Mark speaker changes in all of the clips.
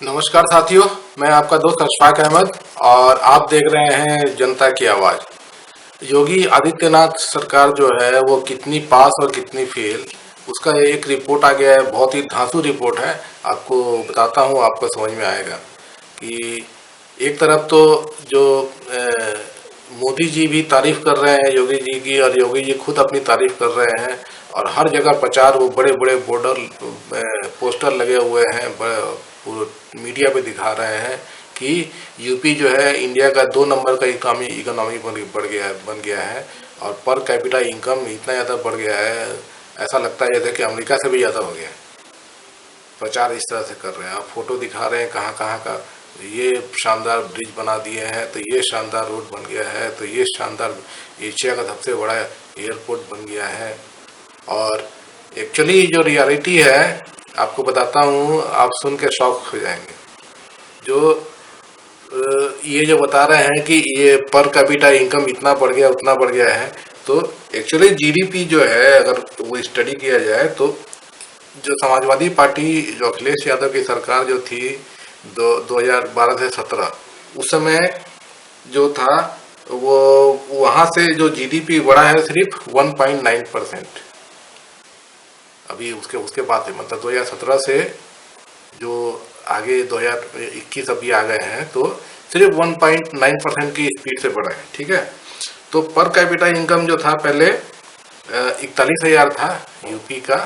Speaker 1: नमस्कार साथियों, मैं आपका दोस्त अशफाक अहमद और आप देख रहे हैं जनता की आवाज़। योगी आदित्यनाथ सरकार जो है वो कितनी पास और कितनी फेल, उसका एक रिपोर्ट आ गया है। बहुत ही धांसू रिपोर्ट है। आपको बताता हूँ, आपको समझ में आएगा कि एक तरफ तो जो मोदी जी भी तारीफ कर रहे हैं योगी जी की, और योगी जी खुद अपनी तारीफ कर रहे हैं, और हर जगह प्रचार, वो बड़े बड़े बॉर्डर पोस्टर लगे हुए हैं, पूरे मीडिया पे दिखा रहे हैं कि यूपी जो है इंडिया का 2 नंबर का इकोनॉमी बन गया है, और पर कैपिटा इनकम इतना ज़्यादा बढ़ गया है, ऐसा लगता है जैसे कि अमेरिका से भी ज़्यादा हो गया है। प्रचार इस तरह से कर रहे हैं, आप फोटो दिखा रहे हैं कहाँ कहाँ का, ये शानदार ब्रिज बना दिए हैं, तो ये शानदार रोड बन गया है, तो ये शानदार एशिया का सबसे बड़ा एयरपोर्ट बन गया है। और एक्चुअली जो रियलिटी है, आपको बताता हूँ, आप सुन के शॉक हो जाएंगे। जो ये जो बता रहे हैं कि ये पर कैपिटा इनकम इतना बढ़ गया, उतना बढ़ गया है, तो एक्चुअली जीडीपी जो है, अगर वो स्टडी किया जाए तो जो समाजवादी पार्टी, जो अखिलेश यादव की सरकार जो थी 2012 से 17, उस समय जो था वो, वहाँ से जो जीडीपी बढ़ा है सिर्फ 1.9%। अभी उसके उसके बाद से, मतलब 2017 से जो आगे 2021 अभी आ गए हैं, तो सिर्फ 1.9% की स्पीड से बढ़ा है। ठीक है, तो पर कैपिटा इनकम जो था पहले 41,000 था यूपी का,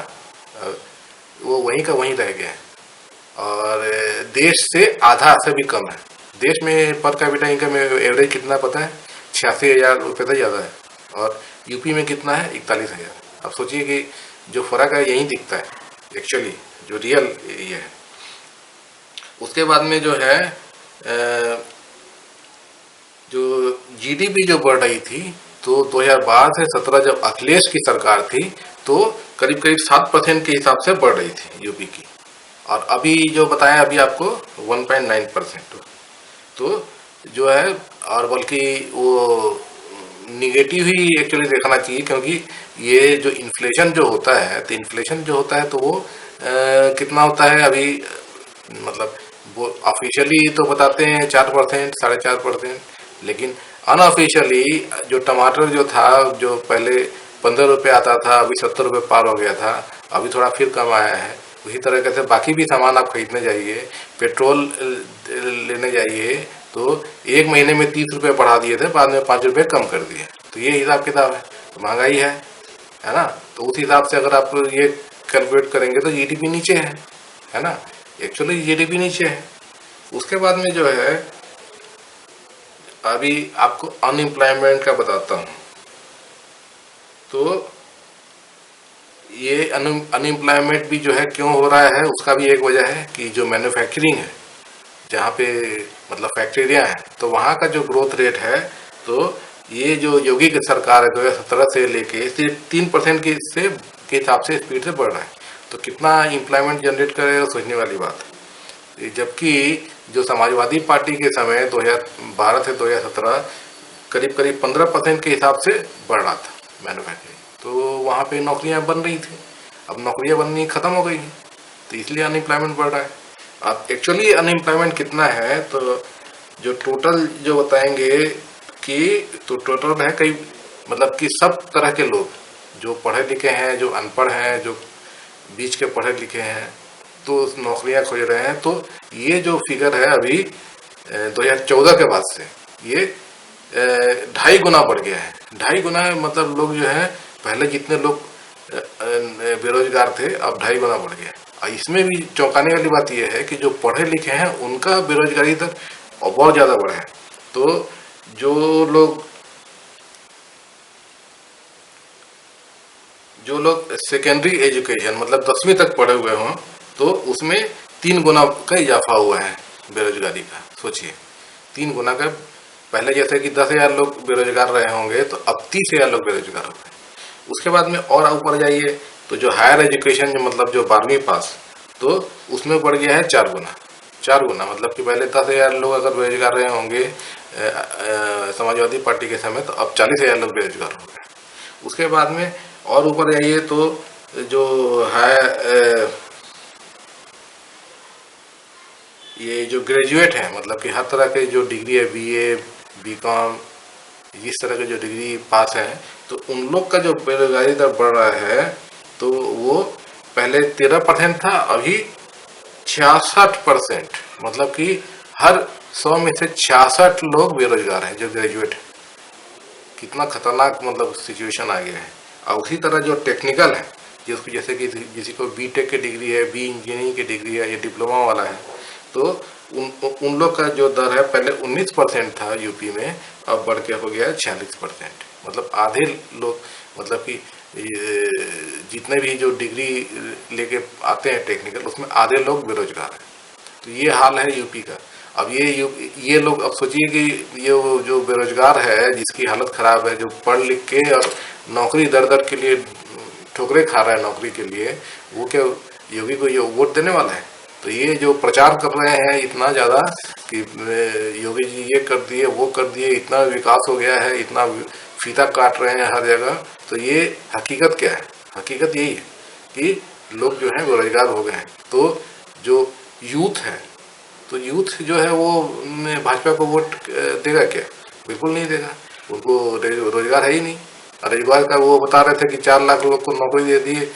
Speaker 1: वो वहीं का वहीं रह गया है, और देश से आधा से भी कम है। देश में पर कैपिटा इनकम एवरेज कितना पता है? 86,000 रुपये से ज़्यादा है, और यूपी में कितना है? 41,000। अब सोचिए कि जो फर्क है यहीं दिखता है एक्चुअली, जो रियल ये है। उसके बाद में जो है जो जीडीपी जो बढ़ रही थी, तो 2012 से 17 जब अखिलेश की सरकार थी, तो करीब करीब 7% के हिसाब से बढ़ रही थी यूपी की, और अभी जो बताया अभी आपको 1.9%। तो जो है, और बल्कि वो निगेटिव ही एक्चुअली देखना चाहिए, क्योंकि ये जो इन्फ्लेशन जो होता है, तो इन्फ्लेशन जो होता है तो वो कितना होता है अभी, मतलब वो ऑफिशियली तो बताते हैं 4%, 4.5%, लेकिन अनऑफिशियली जो टमाटर जो था, जो पहले 15 रुपये आता था, अभी 70 रुपये पार हो गया था, अभी थोड़ा फिर कम आया है। उसी तरीके से बाकी भी सामान आप खरीदने जाइए, पेट्रोल लेने जाइए, तो एक महीने में 30 रुपये बढ़ा दिए थे, बाद में 5 रुपये कम कर दिए। तो ये हिसाब किताब है, तो महंगाई है ना। तो उस हिसाब से अगर आप ये कैलकुलेट करेंगे तो जीडीपी नीचे है ना, एक्चुअली जीडीपी नीचे है। उसके बाद में जो है, अभी आपको अनएम्प्लॉयमेंट का बताता हूँ। तो ये अनएम्प्लॉयमेंट भी जो है क्यों हो रहा है, उसका भी एक वजह है कि जो मैन्युफैक्चरिंग है, जहाँ पे मतलब फैक्ट्रियाँ हैं, तो वहाँ का जो ग्रोथ रेट है, तो ये जो योगी की सरकार है 2017 से लेके सिर्फ 3% के हिसाब से स्पीड से बढ़ रहा है। तो कितना एम्प्लॉयमेंट जनरेट करेगा, सोचने वाली बात है। जबकि जो समाजवादी पार्टी के समय 2012 से 2017 करीब करीब 15% के हिसाब से बढ़ रहा था मैन्युफैक्चरिंग, तो वहाँ पे नौकरियाँ बन रही थी। अब नौकरियाँ बननी ख़त्म हो गई हैं, तो इसलिए अनएम्प्लॉयमेंट बढ़ रहा है। अब एक्चुअली अनएम्प्लॉयमेंट कितना है, तो जो टोटल जो बताएंगे कि, तो टोटल है कई, मतलब कि सब तरह के लोग, जो पढ़े लिखे हैं, जो अनपढ़ हैं, जो बीच के पढ़े लिखे हैं, तो नौकरियां खोज रहे हैं। तो ये जो फिगर है अभी 2014 के बाद से, ये 2.5 गुना बढ़ गया है। 2.5 गुना मतलब लोग जो है, पहले जितने लोग बेरोजगार थे, अब 2.5 गुना बढ़ गया। और इसमें भी चौंकाने वाली बात यह है कि जो पढ़े लिखे हैं उनका बेरोजगारी दर बहुत ज़्यादा बढ़ा है। तो जो लोग सेकेंडरी एजुकेशन, मतलब 10वीं तक पढ़े हुए हों, तो उसमें 3 गुना का इजाफा हुआ है बेरोजगारी का। सोचिए, 3 गुना का। पहले जैसे कि 10,000 लोग बेरोजगार रहे होंगे, तो अब 30,000 लोग बेरोजगार हो गए। उसके बाद में और ऊपर जाइए, तो जो हायर एजुकेशन, जो मतलब जो 12वीं पास, तो उसमें बढ़ गया है 4 गुना। 4 गुना मतलब कि पहले 10,000 लोग अगर बेरोजगार रहे होंगे समाजवादी पार्टी के समय, तो अब 40,000 लोग बेरोजगार हो गए। उसके बाद में और ऊपर जाइए, तो जो है ये जो ग्रेजुएट हैं, मतलब कि हर तरह के जो डिग्री है, बीए, बीकॉम, इस तरह के जो डिग्री पास हैं, तो उन लोग का जो बेरोजगारी दर बढ़ रहा है, तो वो पहले 13% था, अभी 66%। मतलब कि हर 100 में से 66 लोग बेरोजगार हैं जो ग्रेजुएट हैं। कितना खतरनाक मतलब सिचुएशन आ गया है। और उसी तरह जो टेक्निकल है, जिसको जैसे कि किसी को बीटेक की डिग्री है, बी इंजीनियरिंग की डिग्री है, या डिप्लोमा वाला है, तो उन लोग का जो दर है पहले 19% था यूपी में, अब बढ़ के हो गया है 46%। मतलब आधे लोग, मतलब कि जितने भी जो डिग्री लेके आते हैं टेक्निकल, उसमें आधे लोग बेरोजगार हैं। तो ये हाल है यूपी का। अब ये लोग, अब सोचिए कि ये वो जो बेरोजगार है, जिसकी हालत खराब है, जो पढ़ लिख के और नौकरी दर दर के लिए ठोकरे खा रहा है नौकरी के लिए, वो क्या योगी को ये वोट देने वाला है? तो ये जो प्रचार कर रहे हैं इतना ज़्यादा कि योगी जी ये कर दिए, वो कर दिए, इतना विकास हो गया है, इतना फीता काट रहे हैं हर जगह, तो ये हकीकत क्या है? हकीकत यही है कि लोग जो है बेरोजगार हो गए हैं। तो जो यूथ है, तो यूथ जो है वो भाजपा को वोट देगा क्या? बिल्कुल नहीं देगा। उनको रोजगार है ही नहीं। और रोजगार का वो बता रहे थे कि 4 लाख लोग को नौकरी दे दिए,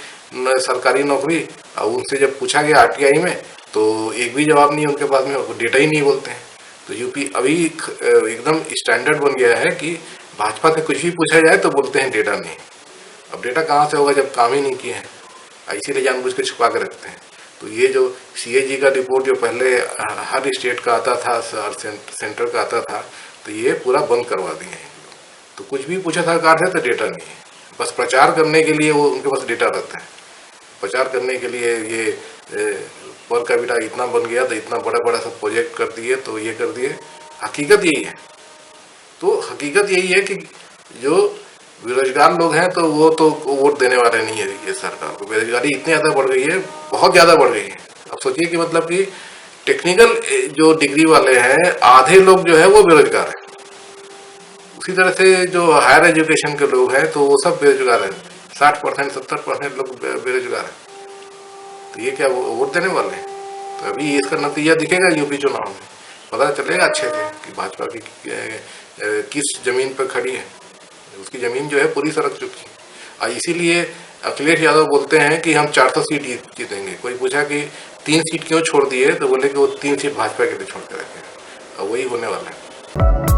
Speaker 1: सरकारी नौकरी। और उनसे जब पूछा गया आरटीआई में, तो एक भी जवाब नहीं है उनके पास में, वो डेटा ही नहीं बोलते हैं। तो यूपी अभी एकदम स्टैंडर्ड बन गया है कि भाजपा से कुछ भी पूछा जाए तो बोलते हैं डेटा नहीं। अब डेटा कहाँ से होगा जब काम ही नहीं किए हैं? इसीलिए जानबूझ के छुपा के रखते हैं। तो ये जो सीएजी का रिपोर्ट जो पहले हर स्टेट का आता था, हर सेंटर का आता था, तो ये पूरा बंद करवा दिए हैं। तो कुछ भी पूछा सरकार से तो डेटा नहीं है। बस प्रचार करने के लिए वो उनके पास डेटा रहता है। प्रचार करने के लिए ये पर कैपिटा इतना बन गया, तो इतना बड़ा बड़ा सब प्रोजेक्ट कर दिए, तो ये कर दिए। हकीकत यही है। तो हकीकत यही है कि जो बेरोजगार लोग हैं, तो वो तो वोट देने वाले नहीं है ये सरकार को। बेरोजगारी इतनी ज़्यादा बढ़ गई है, बहुत ज़्यादा बढ़ गई है। अब सोचिए कि मतलब कि टेक्निकल जो डिग्री वाले हैं, आधे लोग जो है वो बेरोजगार हैं। उसी तरह से जो हायर एजुकेशन के लोग हैं, तो वो सब बेरोजगार हैं। 60%, 70% लोग बेरोजगार हैं। तो ये क्या वो वोट देने वाले हैं? तो अभी इसका नतीजा दिखेगा यूपी चुनाव में, पता चलेगा अच्छे से कि भाजपा की किस जमीन पर खड़ी है। उसकी जमीन जो है पूरी सरक चुकी है। और इसीलिए अखिलेश यादव बोलते हैं कि हम 400 सीट जीतेंगे। कोई पूछा कि 3 सीट क्यों छोड़ दिए, तो बोले कि वो 3 सीट भाजपा के लिए छोड़ के रखे, और वही होने वाला है।